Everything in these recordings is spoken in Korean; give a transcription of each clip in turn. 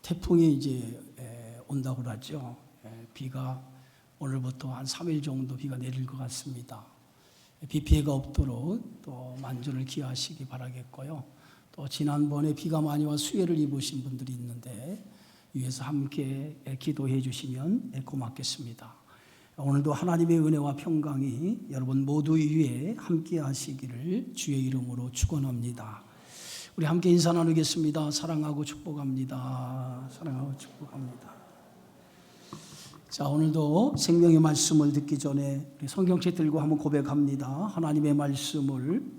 태풍이 이제 온다고 그러죠. 비가 오늘부터 한 3일 정도 비가 내릴 것 같습니다. 비 피해가 없도록 또 만전을 기하시기 바라겠고요. 또 지난번에 비가 많이 와 수해를 입으신 분들이 있는데 위에서 함께 기도해 주시면 고맙겠습니다. 오늘도 하나님의 은혜와 평강이 여러분 모두 위에 함께 하시기를 주의 이름으로 축원합니다. 우리 함께 인사 나누겠습니다. 사랑하고 축복합니다. 사랑하고 축복합니다. 자, 오늘도 생명의 말씀을 듣기 전에 우리 성경책 들고 한번 고백합니다. 하나님의 말씀을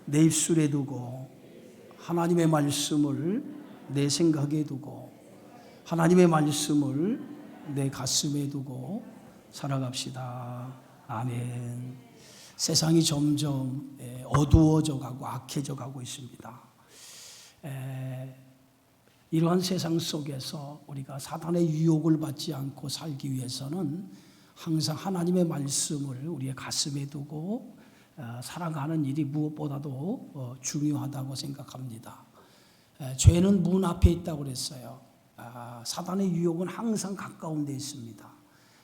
내 입술에 두고, 하나님의 말씀을 내 생각에 두고, 하나님의 말씀을 내 가슴에 두고 살아갑시다. 아멘. 세상이 점점 어두워져 가고 악해져 가고 있습니다. 이러한 세상 속에서 우리가 사단의 유혹을 받지 않고 살기 위해서는 항상 하나님의 말씀을 우리의 가슴에 두고 살아가는 일이 무엇보다도 중요하다고 생각합니다. 죄는 문 앞에 있다고 그랬어요. 사단의 유혹은 항상 가까운 데 있습니다.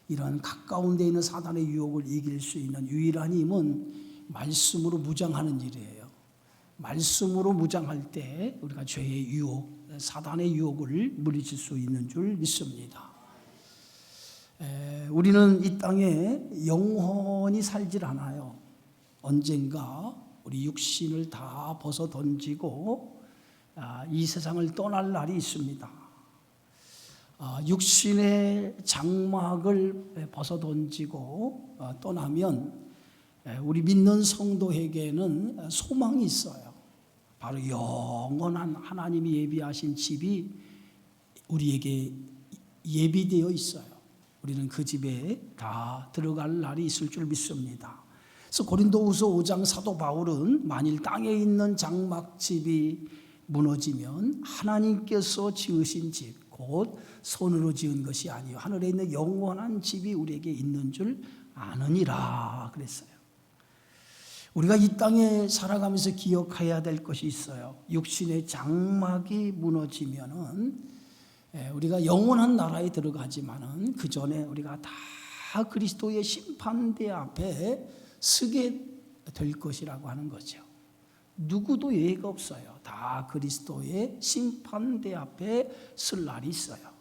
이런 가까운 데 있는 사단의 유혹을 이길 수 있는 유일한 힘은 말씀으로 무장하는 일이에요. 말씀으로 무장할 때 우리가 죄의 유혹, 사단의 유혹을 물리칠 수 있는 줄 믿습니다. 우리는 이 땅에 영원히 살질 않아요. 언젠가 우리 육신을 다 벗어 던지고 이 세상을 떠날 날이 있습니다. 육신의 장막을 벗어 던지고 떠나면 우리 믿는 성도에게는 소망이 있어요. 바로 영원한 하나님이 예비하신 집이 우리에게 예비되어 있어요. 우리는 그 집에 다 들어갈 날이 있을 줄 믿습니다. 그래서 고린도후서 5장 사도 바울은 만일 땅에 있는 장막집이 무너지면 하나님께서 지으신 집, 곧 손으로 지은 것이 아니요 하늘에 있는 영원한 집이 우리에게 있는 줄 아느니라 그랬어요. 우리가 이 땅에 살아가면서 기억해야 될 것이 있어요. 육신의 장막이 무너지면은 우리가 영원한 나라에 들어가지만은 그 전에 우리가 다 그리스도의 심판대 앞에 서게 될 것이라고 하는 거죠. 누구도 예외가 없어요. 다 그리스도의 심판대 앞에 설 날이 있어요.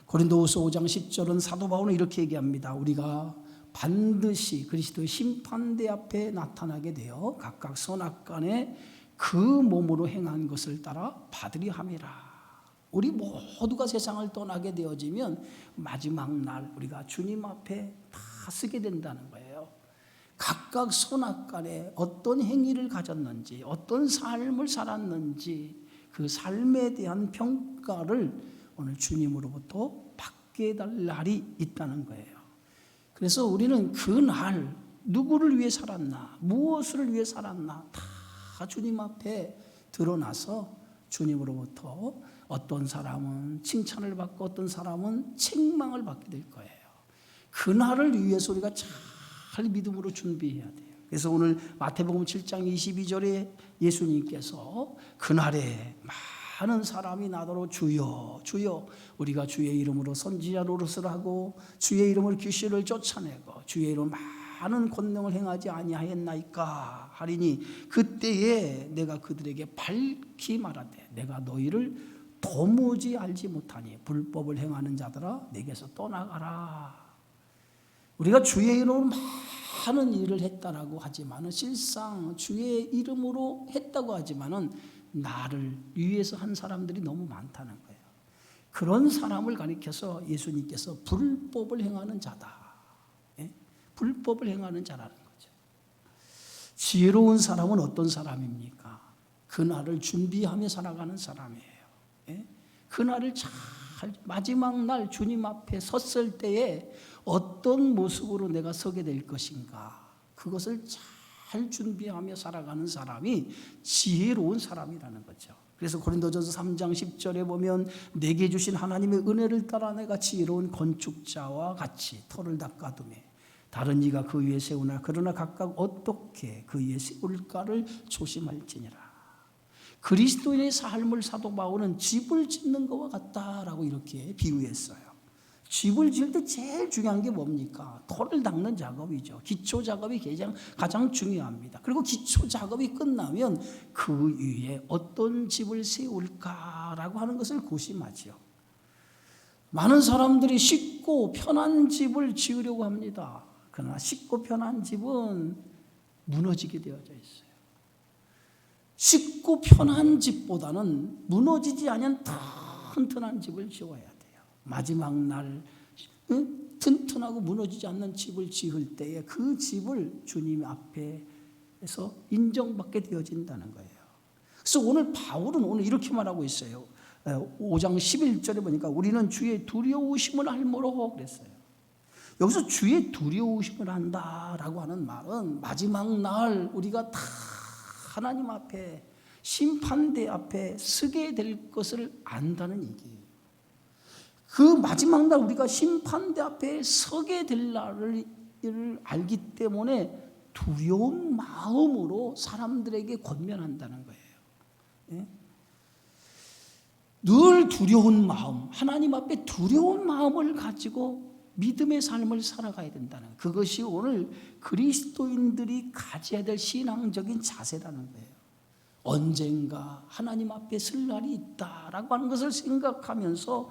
고린도후서 5장 10절은 사도 바울은 이렇게 얘기합니다. 우리가 반드시 그리스도의 심판대 앞에 나타나게 되어 각각 선악간에 그 몸으로 행한 것을 따라 받으려 함이라. 우리 모두가 세상을 떠나게 되어지면 마지막 날 우리가 주님 앞에 다 서게 된다는 거예요. 각각 선악간에 어떤 행위를 가졌는지, 어떤 삶을 살았는지 그 삶에 대한 평가를 오늘 주님으로부터 받게 될 날이 있다는 거예요. 그래서 우리는 그 날 누구를 위해 살았나, 무엇을 위해 살았나 다 주님 앞에 드러나서 주님으로부터 어떤 사람은 칭찬을 받고 어떤 사람은 책망을 받게 될 거예요. 그 날을 위해서 우리가 잘 믿음으로 준비해야 돼요. 그래서 오늘 마태복음 7장 22절에 예수님께서 그날에 많은 사람이 나더러 주여 주여 우리가 주의 이름으로 선지자 노릇을 하고 주의 이름으로 귀신을 쫓아내고 주의 이름으로 많은 권능을 행하지 아니하였나이까 하리니 그때에 내가 그들에게 밝히 말하되 내가 너희를 도무지 알지 못하니 불법을 행하는 자들아 내게서 떠나가라. 우리가 주의 이름으로 많은 일을 했다라고 하지만은 실상 주의 이름으로 했다고 하지만은 나를 위해서 한 사람들이 너무 많다는 거예요. 그런 사람을 가리켜서 예수님께서 불법을 행하는 자다. 예? 불법을 행하는 자라는 거죠. 지혜로운 사람은 어떤 사람입니까? 그날을 준비하며 살아가는 사람이에요. 예? 그날을 잘 마지막 날 주님 앞에 섰을 때에 어떤 모습으로 내가 서게 될 것인가 그것을 잘 준비하며 살아가는 사람이 지혜로운 사람이라는 거죠. 그래서 고린도전서 3장 10절에 보면 내게 주신 하나님의 은혜를 따라 내가 지혜로운 건축자와 같이 터를 닦아두매 다른 이가 그 위에 세우나 그러나 각각 어떻게 그 위에 세울까를 조심할지니라. 그리스도인의 삶을 사도 바울은 집을 짓는 것과 같다라고 이렇게 비유했어요. 집을 지을 때 제일 중요한 게 뭡니까? 돌을 닦는 작업이죠. 기초 작업이 가장 중요합니다. 그리고 기초 작업이 끝나면 그 위에 어떤 집을 세울까라고 하는 것을 고심하죠. 많은 사람들이 쉽고 편한 집을 지으려고 합니다. 그러나 쉽고 편한 집은 무너지게 되어져 있어요. 쉽고 편한 집보다는 무너지지 않은 튼튼한 집을 지어야 돼요. 마지막 날 튼튼하고 무너지지 않는 집을 지을 때에 그 집을 주님 앞에서 인정받게 되어진다는 거예요. 그래서 오늘 바울은 오늘 이렇게 말하고 있어요. 5장 11절에 보니까 우리는 주의 두려우심을 알므로 그랬어요. 여기서 주의 두려우심을 한다라고 하는 말은 마지막 날 우리가 다 하나님 앞에 심판대 앞에 서게 될 것을 안다는 얘기예요. 그 마지막 날 우리가 심판대 앞에 서게 될 날을 알기 때문에 두려운 마음으로 사람들에게 권면한다는 거예요. 예? 늘 두려운 마음, 하나님 앞에 두려운 마음을 가지고 믿음의 삶을 살아가야 된다는 거예요. 그것이 오늘 그리스도인들이 가져야 될 신앙적인 자세라는 거예요. 언젠가 하나님 앞에 설 날이 있다라고 하는 것을 생각하면서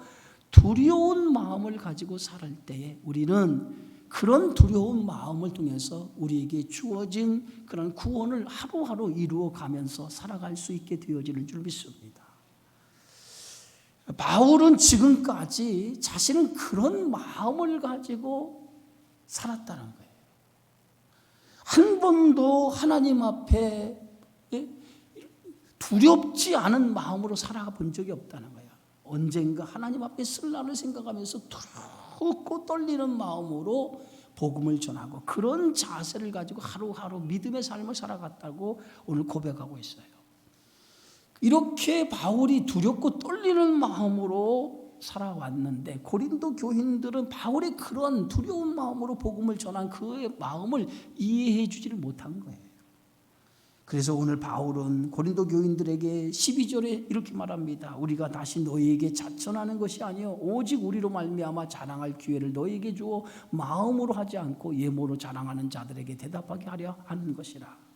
두려운 마음을 가지고 살 때에 우리는 그런 두려운 마음을 통해서 우리에게 주어진 그런 구원을 하루하루 이루어가면서 살아갈 수 있게 되어지는 줄 믿습니다. 바울은 지금까지 자신은 그런 마음을 가지고 살았다는 거예요. 한 번도 하나님 앞에 두렵지 않은 마음으로 살아가 본 적이 없다는 거예요. 언젠가 하나님 앞에 설 날을 생각하면서 두렵고 떨리는 마음으로 복음을 전하고 그런 자세를 가지고 하루하루 믿음의 삶을 살아갔다고 오늘 고백하고 있어요. 이렇게 바울이 두렵고 떨리는 마음으로 살아왔는데 고린도 교인들은 바울의 그런 두려운 마음으로 복음을 전한 그의 마음을 이해해 주지를 못한 거예요. 그래서 오늘 바울은 고린도 교인들에게 12절에 이렇게 말합니다. 우리가 다시 너희에게 자천하는 것이 아니요 오직 우리로 말미암아 자랑할 기회를 너희에게 주어 마음으로 하지 않고 예모로 자랑하는 자들에게 대답하게 하려 하는 것이라.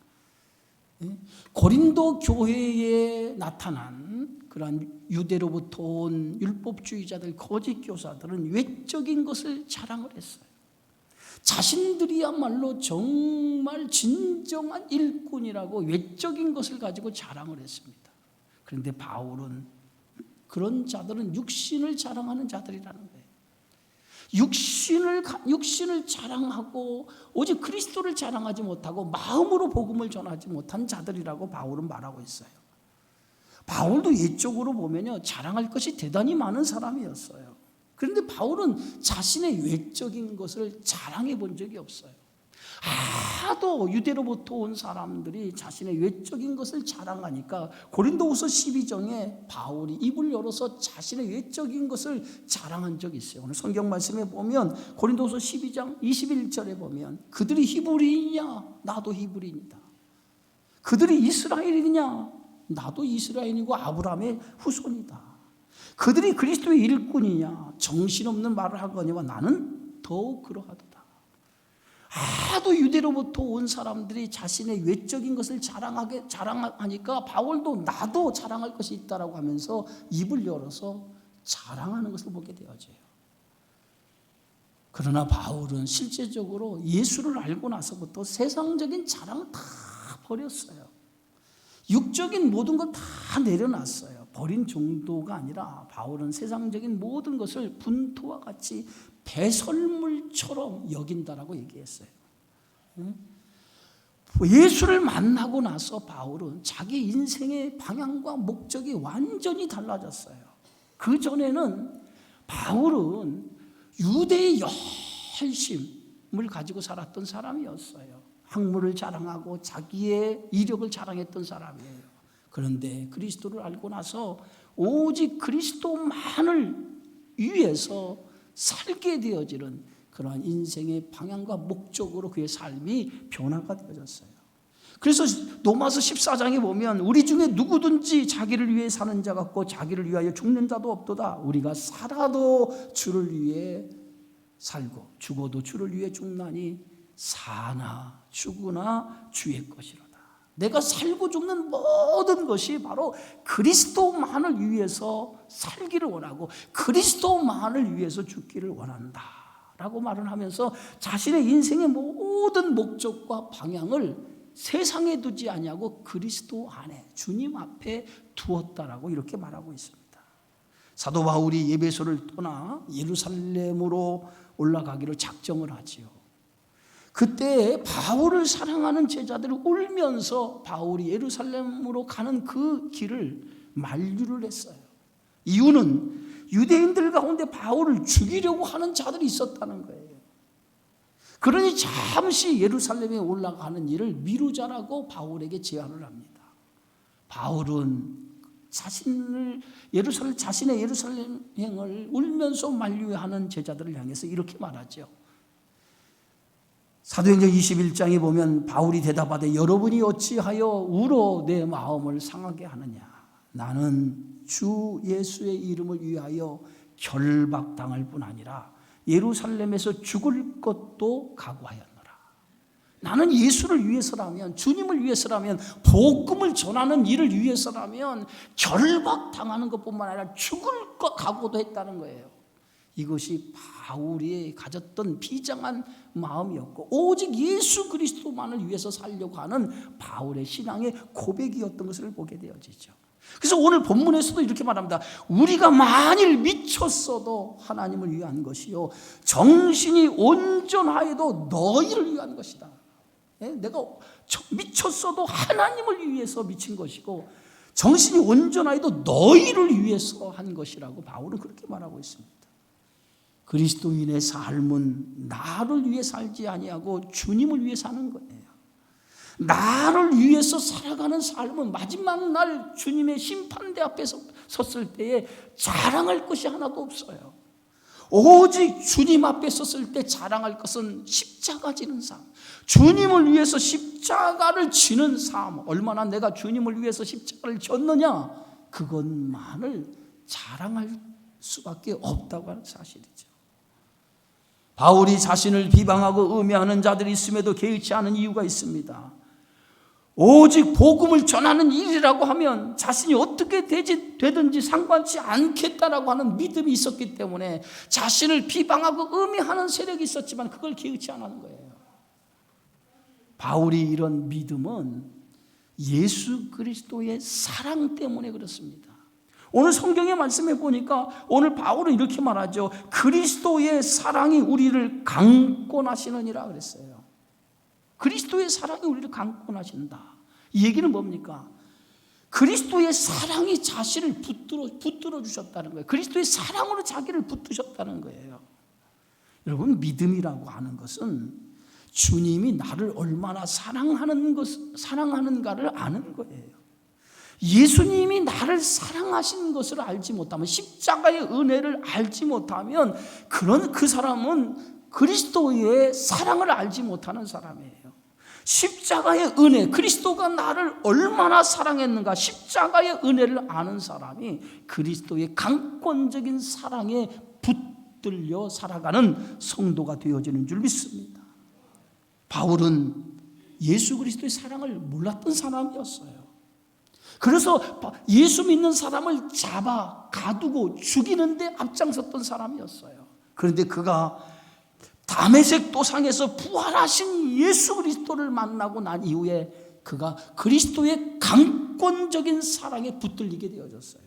고린도 교회에 나타난 그러한 유대로부터 온 율법주의자들, 거짓 교사들은 외적인 것을 자랑을 했어요. 자신들이야말로 정말 진정한 일꾼이라고 외적인 것을 가지고 자랑을 했습니다. 그런데 바울은 그런 자들은 육신을 자랑하는 자들이라는 거예요. 육신을 자랑하고 오직 그리스도를 자랑하지 못하고 마음으로 복음을 전하지 못한 자들이라고 바울은 말하고 있어요. 바울도 이쪽으로 보면요 자랑할 것이 대단히 많은 사람이었어요. 그런데 바울은 자신의 외적인 것을 자랑해 본 적이 없어요. 하도 유대로부터 온 사람들이 자신의 외적인 것을 자랑하니까 고린도후서 12장에 바울이 입을 열어서 자신의 외적인 것을 자랑한 적이 있어요. 오늘 성경 말씀에 보면 고린도후서 12장 21절에 보면 그들이 히브리인이냐 나도 히브리인이다. 그들이 이스라엘이냐 나도 이스라엘이고 아브라함의 후손이다. 그들이 그리스도의 일꾼이냐 정신없는 말을 하거니와 나는 더욱 그러하도다. 하도 유대로부터 온 사람들이 자신의 외적인 것을 자랑하니까 바울도 나도 자랑할 것이 있다라고 하면서 입을 열어서 자랑하는 것을 보게 되어져요. 그러나 바울은 실제적으로 예수를 알고 나서부터 세상적인 자랑을 다 버렸어요. 육적인 모든 걸 다 내려놨어요. 버린 정도가 아니라 바울은 세상적인 모든 것을 분토와 같이 배설물처럼 여긴다라고 얘기했어요. 예수를 만나고 나서 바울은 자기 인생의 방향과 목적이 완전히 달라졌어요. 그 전에는 바울은 유대의 열심을 가지고 살았던 사람이었어요. 학문을 자랑하고 자기의 이력을 자랑했던 사람이에요. 그런데 그리스도를 알고 나서 오직 그리스도만을 위해서 살게 되어지는 그러한 인생의 방향과 목적으로 그의 삶이 변화가 되어졌어요. 그래서 로마서 14장에 보면 우리 중에 누구든지 자기를 위해 사는 자 같고 자기를 위하여 죽는 자도 없도다. 우리가 살아도 주를 위해 살고 죽어도 주를 위해 죽나니 사나 죽으나 주의 것이로다. 내가 살고 죽는 모든 것이 바로 그리스도만을 위해서 살기를 원하고 그리스도만을 위해서 죽기를 원한다 라고 말을 하면서 자신의 인생의 모든 목적과 방향을 세상에 두지 아니하고 그리스도 안에 주님 앞에 두었다라고 이렇게 말하고 있습니다. 사도 바울이 에베소를 떠나 예루살렘으로 올라가기로 작정을 하지요. 그때 바울을 사랑하는 제자들이 울면서 바울이 예루살렘으로 가는 그 길을 만류를 했어요. 이유는 유대인들 가운데 바울을 죽이려고 하는 자들이 있었다는 거예요. 그러니 잠시 예루살렘에 올라가는 일을 미루자라고 바울에게 제안을 합니다. 바울은 자신의 예루살렘행을 울면서 만류하는 제자들을 향해서 이렇게 말하죠. 사도행전 21장에 보면 바울이 대답하되 여러분이 어찌하여 울어 내 마음을 상하게 하느냐. 나는 주 예수의 이름을 위하여 결박당할 뿐 아니라 예루살렘에서 죽을 것도 각오하였노라. 나는 예수를 위해서라면, 주님을 위해서라면, 복음을 전하는 일을 위해서라면 결박당하는 것뿐만 아니라 죽을 것 각오도 했다는 거예요. 이것이 바울이 가졌던 비장한 마음이었고 오직 예수 그리스도만을 위해서 살려고 하는 바울의 신앙의 고백이었던 것을 보게 되어지죠. 그래서 오늘 본문에서도 이렇게 말합니다. 우리가 만일 미쳤어도 하나님을 위한 것이요 정신이 온전하여도 너희를 위한 것이다. 내가 미쳤어도 하나님을 위해서 미친 것이고 정신이 온전하여도 너희를 위해서 한 것이라고 바울은 그렇게 말하고 있습니다. 그리스도인의 삶은 나를 위해 살지 아니하고 주님을 위해 사는 거예요. 나를 위해서 살아가는 삶은 마지막 날 주님의 심판대 앞에 섰을 때에 자랑할 것이 하나도 없어요. 오직 주님 앞에 섰을 때 자랑할 것은 십자가 지는 삶, 주님을 위해서 십자가를 지는 삶, 얼마나 내가 주님을 위해서 십자가를 졌느냐, 그것만을 자랑할 수밖에 없다고 하는 사실이죠. 바울이 자신을 비방하고 음해하는 자들이 있음에도 개의치 않은 이유가 있습니다. 오직 복음을 전하는 일이라고 하면 자신이 어떻게 되든지 상관치 않겠다라고 하는 믿음이 있었기 때문에 자신을 비방하고 음해하는 세력이 있었지만 그걸 개의치 않은 거예요. 바울이 이런 믿음은 예수 그리스도의 사랑 때문에 그렇습니다. 오늘 성경의 말씀에 보니까 오늘 바울은 이렇게 말하죠. 그리스도의 사랑이 우리를 강권하시느니라 그랬어요. 그리스도의 사랑이 우리를 강권하신다. 이 얘기는 뭡니까? 그리스도의 사랑이 자신을 붙들어 주셨다는 거예요. 그리스도의 사랑으로 자기를 붙드셨다는 거예요. 여러분, 믿음이라고 하는 것은 주님이 나를 얼마나 사랑하는가를 아는 거예요. 예수님이 나를 사랑하신 것을 알지 못하면, 십자가의 은혜를 알지 못하면 그 사람은 그리스도의 사랑을 알지 못하는 사람이에요. 십자가의 은혜, 그리스도가 나를 얼마나 사랑했는가, 십자가의 은혜를 아는 사람이 그리스도의 강권적인 사랑에 붙들려 살아가는 성도가 되어지는 줄 믿습니다. 바울은 예수 그리스도의 사랑을 몰랐던 사람이었어요. 그래서 예수 믿는 사람을 잡아 가두고 죽이는데 앞장섰던 사람이었어요. 그런데 그가 다메섹 도상에서 부활하신 예수 그리스도를 만나고 난 이후에 그가 그리스도의 강권적인 사랑에 붙들리게 되어졌어요.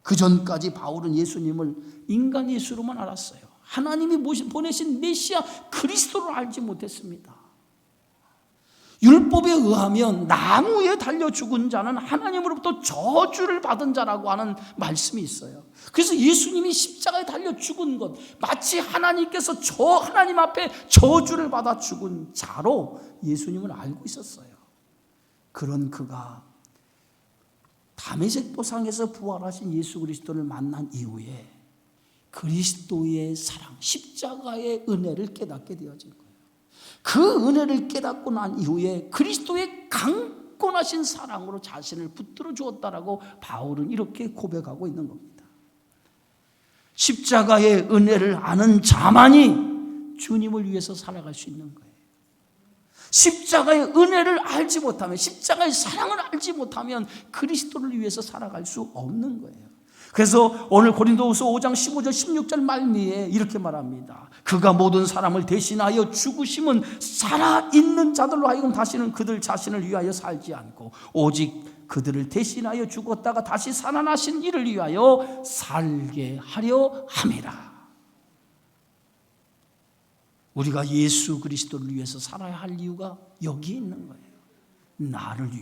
그 전까지 바울은 예수님을 인간 예수로만 알았어요. 하나님이 보내신 메시아 그리스도를 알지 못했습니다. 율법에 의하면 나무에 달려 죽은 자는 하나님으로부터 저주를 받은 자라고 하는 말씀이 있어요. 그래서 예수님이 십자가에 달려 죽은 것, 마치 하나님께서 하나님 앞에 저주를 받아 죽은 자로 예수님을 알고 있었어요. 그런 그가 다메섹 도상에서 부활하신 예수 그리스도를 만난 이후에 그리스도의 사랑, 십자가의 은혜를 깨닫게 되어진 거예요. 그 은혜를 깨닫고 난 이후에 그리스도의 강권하신 사랑으로 자신을 붙들어 주었다라고 바울은 이렇게 고백하고 있는 겁니다. 십자가의 은혜를 아는 자만이 주님을 위해서 살아갈 수 있는 거예요. 십자가의 은혜를 알지 못하면, 십자가의 사랑을 알지 못하면 그리스도를 위해서 살아갈 수 없는 거예요. 그래서 오늘 고린도후서 5장 15절 16절 말미에 이렇게 말합니다. 그가 모든 사람을 대신하여 죽으심은 살아있는 자들로 하여금 다시는 그들 자신을 위하여 살지 않고 오직 그들을 대신하여 죽었다가 다시 살아나신 이를 위하여 살게 하려 함이라. 우리가 예수 그리스도를 위해서 살아야 할 이유가 여기에 있는 거예요. 나를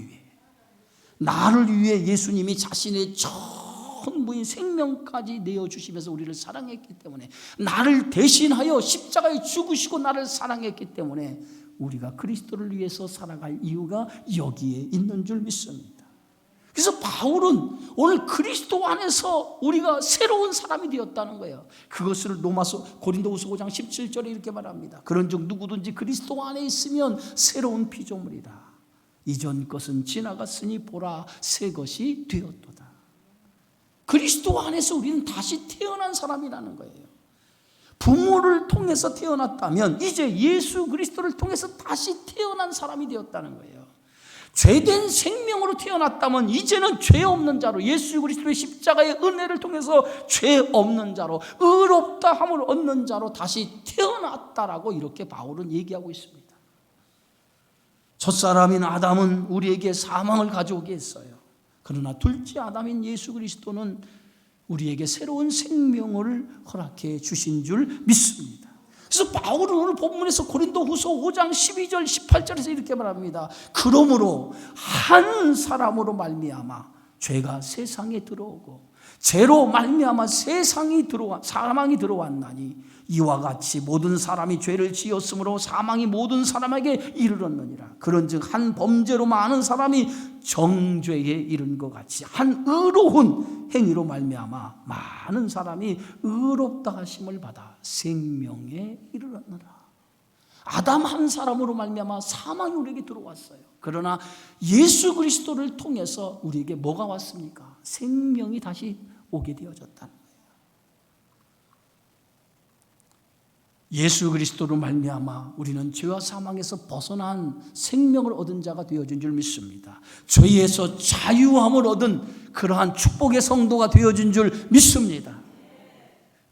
위해 예수님이 자신의 전부인 생명까지 내어주시면서 우리를 사랑했기 때문에, 나를 대신하여 십자가에 죽으시고 나를 사랑했기 때문에 우리가 그리스도를 위해서 살아갈 이유가 여기에 있는 줄 믿습니다. 그래서 바울은 오늘 그리스도 안에서 우리가 새로운 사람이 되었다는 거예요. 그것을 고린도후서 5장 17절에 이렇게 말합니다. 그런즉 누구든지 그리스도 안에 있으면 새로운 피조물이라. 이전 것은 지나갔으니 보라 새 것이 되었도다. 그리스도 안에서 우리는 다시 태어난 사람이라는 거예요. 부모를 통해서 태어났다면 이제 예수 그리스도를 통해서 다시 태어난 사람이 되었다는 거예요. 죄된 생명으로 태어났다면 이제는 죄 없는 자로, 예수 그리스도의 십자가의 은혜를 통해서 죄 없는 자로, 의롭다 함을 얻는 자로 다시 태어났다라고 이렇게 바울은 얘기하고 있습니다. 첫사람인 아담은 우리에게 사망을 가져오게 했어요. 그러나 둘째 아담인 예수 그리스도는 우리에게 새로운 생명을 허락해 주신 줄 믿습니다. 그래서 바울은 오늘 본문에서 고린도후서 5장 12절 18절에서 이렇게 말합니다. 그러므로 한 사람으로 말미암아 죄가 세상에 들어오고 죄로 말미암아 사망이 들어왔나니 이와 같이 모든 사람이 죄를 지었으므로 사망이 모든 사람에게 이르렀느니라. 그런즉 한 범죄로 많은 사람이 정죄에 이른 것 같이 한 의로운 행위로 말미암아 많은 사람이 의롭다 하심을 받아 생명에 이르렀느라. 아담 한 사람으로 말미암아 사망이 우리에게 들어왔어요. 그러나 예수 그리스도를 통해서 우리에게 뭐가 왔습니까? 생명이 다시 오게 되어졌다는 거예요. 예수 그리스도로 말미암아 우리는 죄와 사망에서 벗어난 생명을 얻은 자가 되어진 줄 믿습니다. 죄에서 자유함을 얻은 그러한 축복의 성도가 되어진 줄 믿습니다.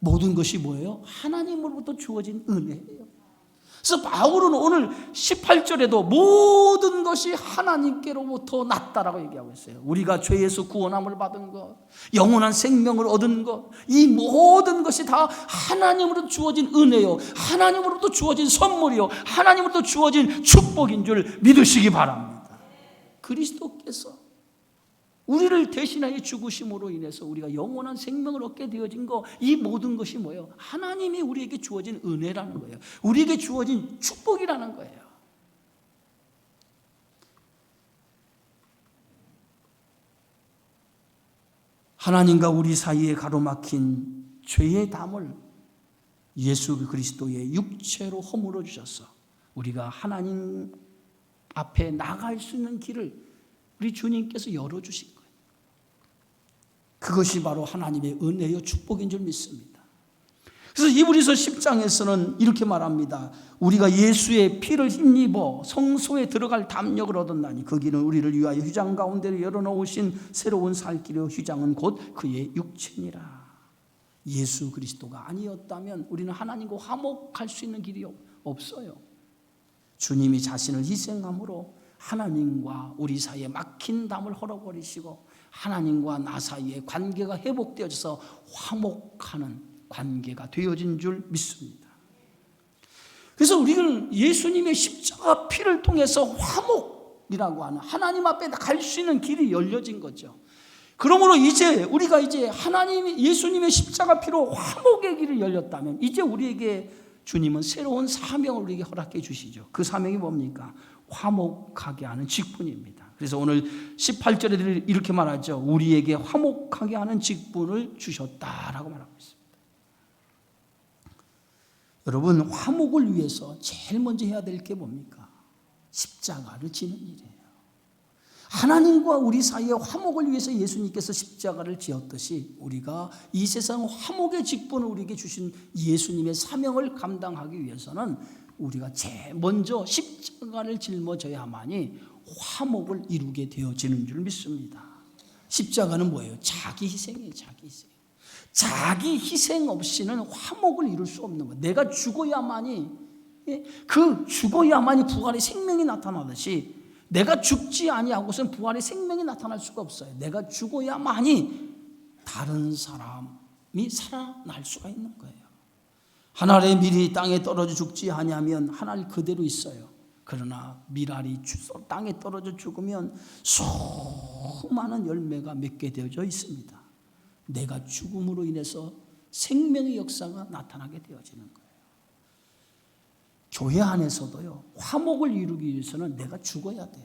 모든 것이 뭐예요? 하나님으로부터 주어진 은혜예요. 그래서 바울은 오늘 18절에도 모든 것이 하나님께로부터 났다라고 얘기하고 있어요. 우리가 죄에서 구원함을 받은 것, 영원한 생명을 얻은 것, 이 모든 것이 다 하나님으로부터 주어진 은혜요, 하나님으로부터 주어진 선물이요, 하나님으로부터 주어진 축복인 줄 믿으시기 바랍니다. 그리스도께서 우리를 대신하여 죽으심으로 인해서 우리가 영원한 생명을 얻게 되어진 것, 이 모든 것이 뭐예요? 하나님이 우리에게 주어진 은혜라는 거예요. 우리에게 주어진 축복이라는 거예요. 하나님과 우리 사이에 가로막힌 죄의 담을 예수 그리스도의 육체로 허물어 주셔서 우리가 하나님 앞에 나갈 수 있는 길을 우리 주님께서 열어주신 거예요. 그것이 바로 하나님의 은혜요 축복인 줄 믿습니다. 그래서 이브리서 10장에서는 이렇게 말합니다. 우리가 예수의 피를 힘입어 성소에 들어갈 담력을 얻었나니 그 길은 우리를 위하여 휘장 가운데로 열어놓으신 새로운 살 길이요 휘장은 곧 그의 육체니라. 예수 그리스도가 아니었다면 우리는 하나님과 화목할 수 있는 길이 없어요. 주님이 자신을 희생함으로 하나님과 우리 사이에 막힌 담을 헐어버리시고 하나님과 나 사이에 관계가 회복되어져서 화목하는 관계가 되어진 줄 믿습니다. 그래서 우리는 예수님의 십자가 피를 통해서 화목이라고 하는 하나님 앞에 갈 수 있는 길이 열려진 거죠. 그러므로 이제 우리가 예수님의 십자가 피로 화목의 길을 열렸다면 이제 우리에게 주님은 새로운 사명을 우리에게 허락해 주시죠. 그 사명이 뭡니까? 화목하게 하는 직분입니다. 그래서 오늘 18절에 이렇게 말하죠. 우리에게 화목하게 하는 직분을 주셨다라고 말하고 있습니다. 여러분, 화목을 위해서 제일 먼저 해야 될 게 뭡니까? 십자가를 지는 일이에요. 하나님과 우리 사이의 화목을 위해서 예수님께서 십자가를 지었듯이 우리가 이 세상 화목의 직분을 우리에게 주신 예수님의 사명을 감당하기 위해서는 우리가 제일 먼저 십자가를 짊어져야만이 화목을 이루게 되어지는 줄 믿습니다. 십자가는 뭐예요? 자기 희생이에요. 자기 희생. 자기 희생 없이는 화목을 이룰 수 없는 거예요. 내가 죽어야만이, 그 죽어야만이 부활의 생명이 나타나듯이 내가 죽지 아니하고선 부활의 생명이 나타날 수가 없어요. 내가 죽어야만이 다른 사람이 살아날 수가 있는 거예요. 한 알의 밀이 땅에 떨어져 죽지 아니하면 한 알 그대로 있어요. 그러나 밀알이 땅에 떨어져 죽으면 수많은 열매가 맺게 되어져 있습니다. 내가 죽음으로 인해서 생명의 역사가 나타나게 되어지는 거예요. 교회 안에서도요, 화목을 이루기 위해서는 내가 죽어야 돼요.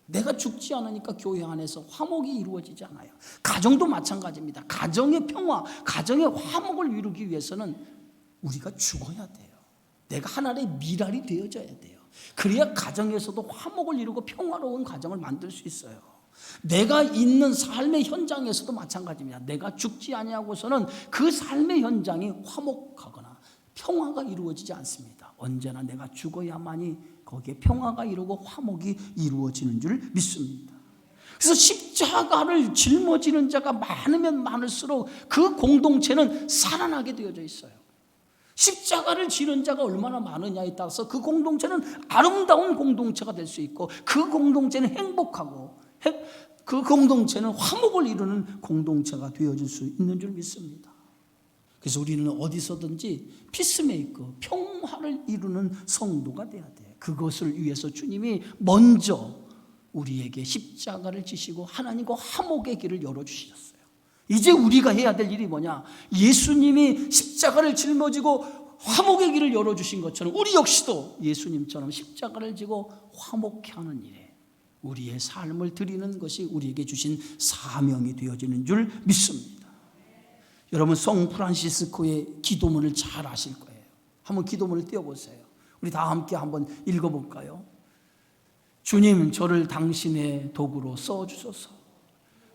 내가 죽지 않으니까 교회 안에서 화목이 이루어지지 않아요. 가정도 마찬가지입니다. 가정의 평화, 가정의 화목을 이루기 위해서는 우리가 죽어야 돼요. 내가 하나의 밀알이 되어져야 돼요. 그래야 가정에서도 화목을 이루고 평화로운 가정을 만들 수 있어요. 내가 있는 삶의 현장에서도 마찬가지입니다. 내가 죽지 아니하고서는 그 삶의 현장이 화목하거나 평화가 이루어지지 않습니다. 언제나 내가 죽어야만이 거기에 평화가 이루고 화목이 이루어지는 줄 믿습니다. 그래서 십자가를 짊어지는 자가 많으면 많을수록 그 공동체는 살아나게 되어져 있어요. 십자가를 지는 자가 얼마나 많으냐에 따라서 그 공동체는 아름다운 공동체가 될 수 있고, 그 공동체는 행복하고, 그 공동체는 화목을 이루는 공동체가 되어질 수 있는 줄 믿습니다. 그래서 우리는 어디서든지 피스메이커, 평화를 이루는 성도가 돼야 돼요. 그것을 위해서 주님이 먼저 우리에게 십자가를 지시고 하나님과 화목의 길을 열어주셨어요. 이제 우리가 해야 될 일이 뭐냐? 예수님이 십자가를 짊어지고 화목의 길을 열어주신 것처럼 우리 역시도 예수님처럼 십자가를 지고 화목케 하는 일에 우리의 삶을 드리는 것이 우리에게 주신 사명이 되어지는 줄 믿습니다. 여러분, 성 프란시스코의 기도문을 잘 아실 거예요. 한번 기도문을 띄워보세요. 우리 다 함께 한번 읽어볼까요? 주님, 저를 당신의 도구로 써주소서.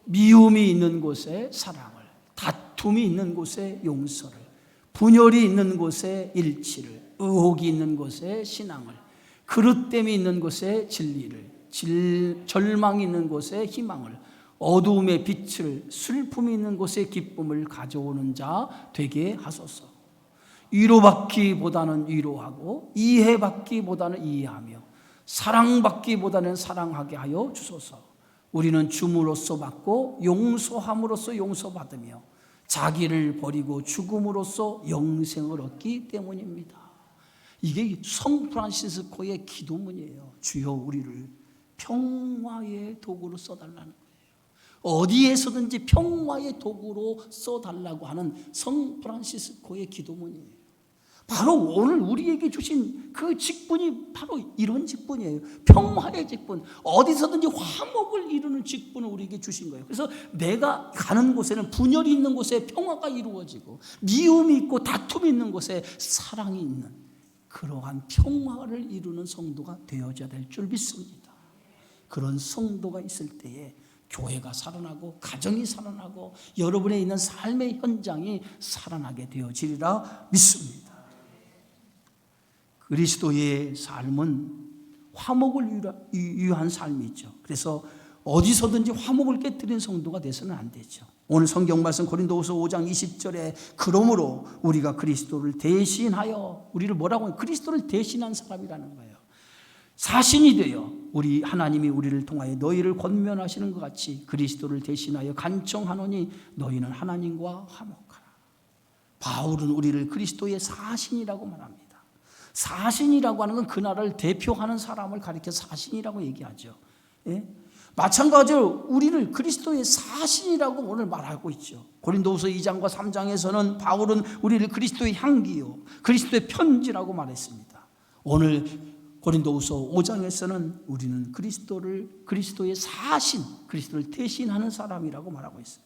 미움이 있는 곳에 사랑을, 다툼이 있는 곳에 용서를, 분열이 있는 곳에 일치를, 의혹이 있는 곳에 신앙을, 그릇됨이 있는 곳에 진리를, 절망이 있는 곳에 희망을, 어두움의 빛을, 슬픔이 있는 곳에 기쁨을 가져오는 자 되게 하소서. 위로받기보다는 위로하고, 이해받기보다는 이해하며, 사랑받기보다는 사랑하게 하여 주소서. 우리는 줌으로써 받고 용서함으로써 용서받으며 자기를 버리고 죽음으로써 영생을 얻기 때문입니다. 이게 성 프란시스코의 기도문이에요. 주여, 우리를 평화의 도구로 써달라는 거예요. 어디에서든지 평화의 도구로 써달라고 하는 성 프란시스코의 기도문이에요. 바로 오늘 우리에게 주신 그 직분이 바로 이런 직분이에요. 평화의 직분, 어디서든지 화목을 이루는 직분을 우리에게 주신 거예요. 그래서 내가 가는 곳에는 분열이 있는 곳에 평화가 이루어지고, 미움이 있고 다툼이 있는 곳에 사랑이 있는 그러한 평화를 이루는 성도가 되어져야 될 줄 믿습니다. 그런 성도가 있을 때에 교회가 살아나고, 가정이 살아나고, 여러분의 있는 삶의 현장이 살아나게 되어지리라 믿습니다. 그리스도의 삶은 화목을 위한 삶이죠. 그래서 어디서든지 화목을 깨뜨리는 성도가 돼서는 안 되죠. 오늘 성경 말씀 고린도후서 5장 20절에 그러므로 우리가 그리스도를 대신하여, 우리를 뭐라고 해요? 그리스도를 대신한 사람이라는 거예요. 사신이 되어 우리 하나님이 우리를 통하여 너희를 권면하시는 것 같이 그리스도를 대신하여 간청하노니 너희는 하나님과 화목하라. 바울은 우리를 그리스도의 사신이라고 말합니다. 사신이라고 하는 건 그 나라를 대표하는 사람을 가리켜 사신이라고 얘기하죠. 예? 마찬가지로 우리를 그리스도의 사신이라고 오늘 말하고 있죠. 고린도후서 2장과 3장에서는 바울은 우리를 그리스도의 향기요, 그리스도의 편지라고 말했습니다. 오늘 고린도후서 5장에서는 우리는 그리스도의 사신, 그리스도를 대신하는 사람이라고 말하고 있어요.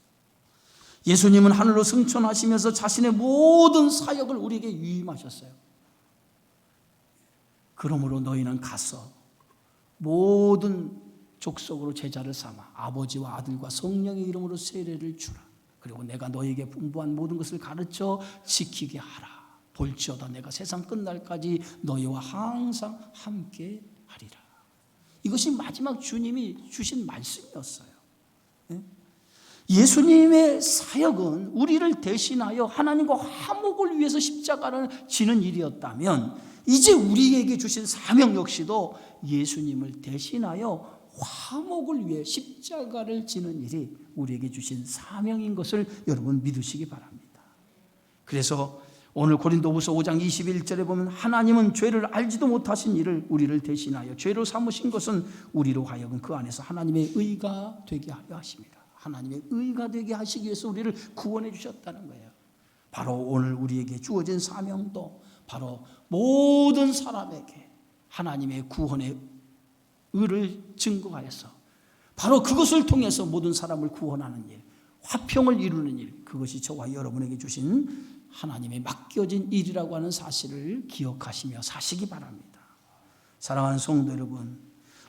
예수님은 하늘로 승천하시면서 자신의 모든 사역을 우리에게 위임하셨어요. 그러므로 너희는 가서 모든 족속으로 제자를 삼아 아버지와 아들과 성령의 이름으로 세례를 주라. 그리고 내가 너희에게 분부한 모든 것을 가르쳐 지키게 하라. 볼지어다 내가 세상 끝날까지 너희와 항상 함께 하리라. 이것이 마지막 주님이 주신 말씀이었어요. 예수님의 사역은 우리를 대신하여 하나님과 화목을 위해서 십자가를 지는 일이었다면, 이제 우리에게 주신 사명 역시도 예수님을 대신하여 화목을 위해 십자가를 지는 일이 우리에게 주신 사명인 것을 여러분 믿으시기 바랍니다. 그래서 오늘 고린도후서 5장 21절에 보면 하나님은 죄를 알지도 못하신 일을 우리를 대신하여 죄로 삼으신 것은 우리로 하여금 그 안에서 하나님의 의가 되게 하려 하십니다. 하나님의 의가 되게 하시기 위해서 우리를 구원해 주셨다는 거예요. 바로 오늘 우리에게 주어진 사명도 바로 모든 사람에게 하나님의 구원의 의를 증거하여서 바로 그것을 통해서 모든 사람을 구원하는 일, 화평을 이루는 일, 그것이 저와 여러분에게 주신 하나님의 맡겨진 일이라고 하는 사실을 기억하시며 사시기 바랍니다. 사랑하는 성도 여러분,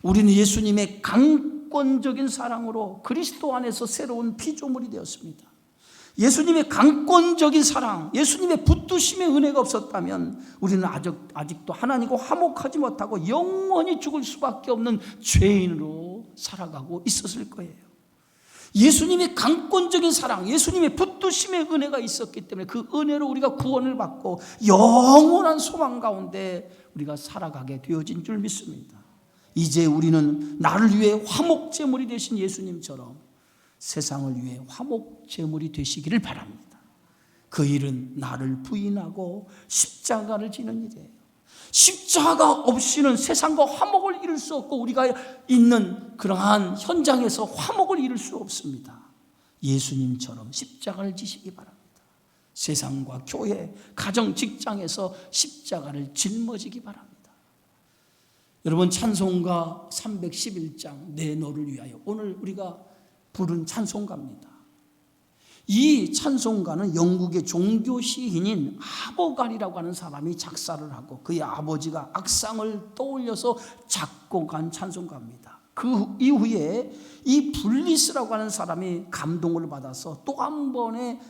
우리는 예수님의 강권적인 사랑으로 그리스도 안에서 새로운 피조물이 되었습니다. 예수님의 강권적인 사랑, 예수님의 붙드심의 은혜가 없었다면 우리는 아직도 하나님과 화목하지 못하고 영원히 죽을 수밖에 없는 죄인으로 살아가고 있었을 거예요. 예수님의 강권적인 사랑, 예수님의 붙드심의 은혜가 있었기 때문에 그 은혜로 우리가 구원을 받고 영원한 소망 가운데 우리가 살아가게 되어진 줄 믿습니다. 이제 우리는 나를 위해 화목제물이 되신 예수님처럼 세상을 위해 화목제물이 되시기를 바랍니다. 그 일은 나를 부인하고 십자가를 지는 일이에요. 십자가 없이는 세상과 화목을 이룰 수 없고 우리가 있는 그러한 현장에서 화목을 이룰 수 없습니다. 예수님처럼 십자가를 지시기 바랍니다. 세상과 교회, 가정, 직장에서 십자가를 짊어지기 바랍니다. 여러분, 찬송가 311장 내 너를 위하여, 오늘 우리가 부른 찬송가입니다. 이 찬송가는 영국의 종교 시인인 하버갈이라고 하는 사람이 작사를 하고 그의 아버지가 악상을 떠올려서 작곡한 찬송가입니다. 그 이후에 이 블리스라고 하는 사람이 감동을 받아서 또 한 번의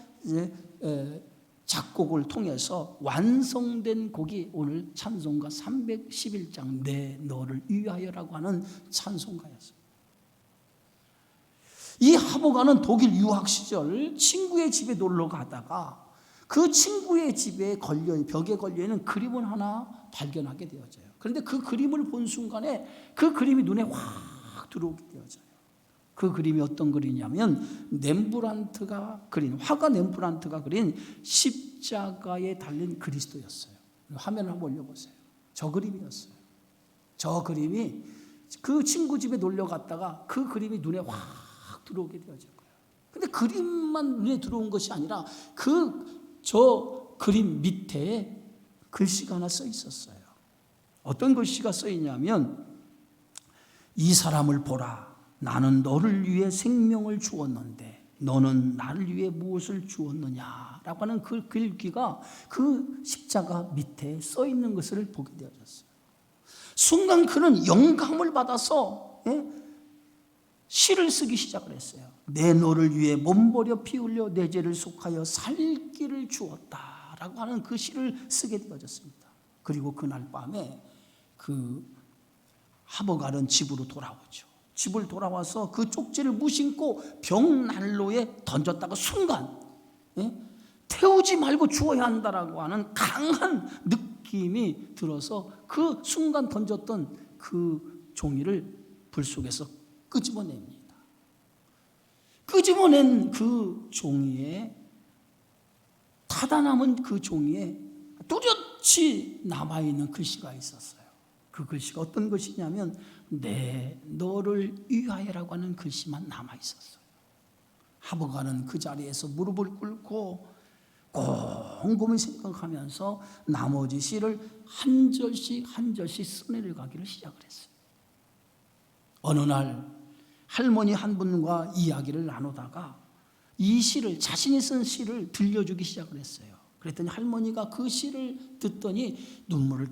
작곡을 통해서 완성된 곡이 오늘 찬송가 311장 내 너를 위하여라고 하는 찬송가였습니다. 이 하버가는 독일 유학 시절 친구의 집에 놀러 가다가 그 친구의 집에 벽에 걸려있는 그림을 하나 발견하게 되어져요. 그런데 그 그림을 본 순간에 그 그림이 눈에 확 들어오게 되어져요. 그 그림이 어떤 그림이냐면 화가 렘브란트가 그린 십자가에 달린 그리스도였어요. 화면을 한번 올려보세요. 저 그림이었어요. 저 그림이 그 친구 집에 놀러 갔다가 그 그림이 눈에 확 들어오게 되어질 거예요. 근데 그림만 눈에 들어온 것이 아니라 저 그림 밑에 글씨가 하나 써 있었어요. 어떤 글씨가 써 있냐면 이 사람을 보라. 나는 너를 위해 생명을 주었는데 너는 나를 위해 무엇을 주었느냐라고 하는 그 글귀가 그 십자가 밑에 써 있는 것을 보게 되어졌어요. 순간 그는 영감을 받아서 시를 쓰기 시작을 했어요. 내 너를 위해 몸버려 피 흘려 내 죄를 속하여 살 길을 주었다라고 하는 그 시를 쓰게 되어졌습니다. 그리고 그날 밤에 그 하버갈은 집으로 돌아오죠. 집을 돌아와서 그 쪽지를 무심코 벽난로에 던졌다가 순간 태우지 말고 주어야 한다라고 하는 강한 느낌이 들어서 그 순간 던졌던 그 종이를 불 속에서 끄집어냅니다. 끄집어낸 그 종이에 타다 남은 그 종이에 뚜렷이 남아있는 글씨가 있었어요. 그 글씨가 어떤 글씨냐면 내 너를 위하여라고 하는 글씨만 남아있었어요. 하버가는 그 자리에서 무릎을 꿇고 곰곰이 생각하면서 나머지 시를 한 절씩 한 절씩 써내려가기를 시작을 했어요. 어느 날 할머니 한 분과 이야기를 나누다가 이 시를, 자신이 쓴 시를 들려주기 시작을 했어요. 그랬더니 할머니가 그 시를 듣더니 눈물을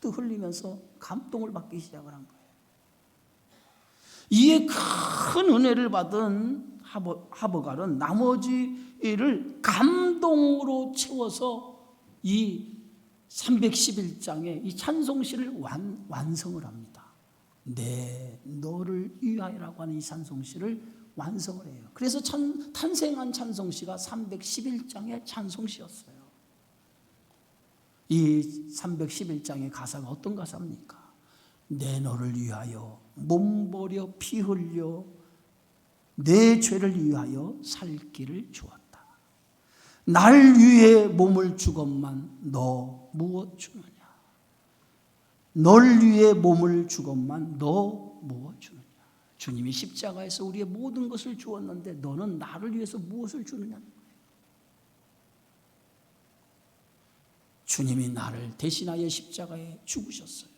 뚝뚝 흘리면서 감동을 받기 시작을 한 거예요. 이에 큰 은혜를 받은 하버갈은 나머지를 감동으로 채워서 이 311장의 이 찬송시를 완성을 합니다. 내 너를 위하여라고 하는 이 찬송시를 완성을 해요. 그래서 탄생한 찬송시가 311장의 찬송시였어요. 이 311장의 가사가 어떤 가사입니까? 내 너를 위하여 몸버려 피 흘려 내 죄를 위하여 살 길을 주었다. 날 위해 몸을 주건만 너 무엇 주느냐? 널 위해 몸을 주건만 너 무엇 주느냐? 주님이 십자가에서 우리의 모든 것을 주었는데 너는 나를 위해서 무엇을 주느냐? 주님이 나를 대신하여 십자가에 죽으셨어요.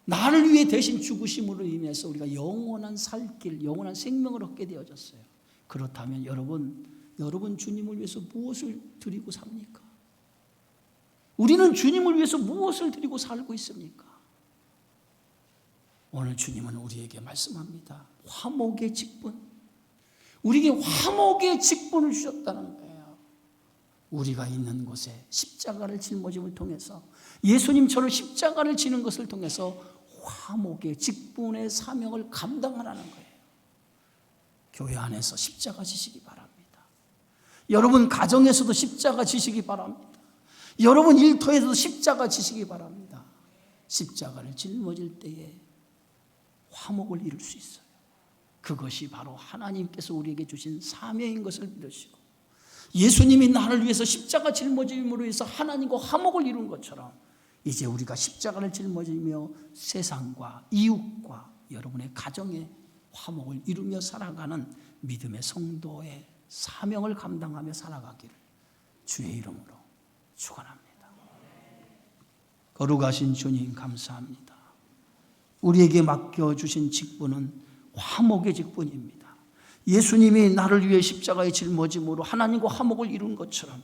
나를 위해 대신 죽으심으로 인해서 우리가 영원한 살길, 영원한 생명을 얻게 되어졌어요. 그렇다면 여러분 주님을 위해서 무엇을 드리고 삽니까? 우리는 주님을 위해서 무엇을 드리고 살고 있습니까? 오늘 주님은 우리에게 말씀합니다. 화목의 직분. 우리에게 화목의 직분을 주셨다는 거예요. 우리가 있는 곳에 십자가를 짊어짐을 통해서 예수님처럼 십자가를 지는 것을 통해서 화목의 직분의 사명을 감당하라는 거예요. 교회 안에서 십자가 지시기 바랍니다. 여러분 가정에서도 십자가 지시기 바랍니다. 여러분 일터에서도 십자가 지시기 바랍니다. 십자가를 짊어질 때에 화목을 이룰 수 있어요. 그것이 바로 하나님께서 우리에게 주신 사명인 것을 믿으시고 예수님이 나를 위해서 십자가 짊어짐으로 해서 하나님과 화목을 이룬 것처럼 이제 우리가 십자가를 짊어지며 세상과 이웃과 여러분의 가정에 화목을 이루며 살아가는 믿음의 성도의 사명을 감당하며 살아가기를 주의 이름으로 축원합니다. 거룩하신 주님 감사합니다. 우리에게 맡겨주신 직분은 화목의 직분입니다. 예수님이 나를 위해 십자가에 짊어짐으로 하나님과 화목을 이룬 것처럼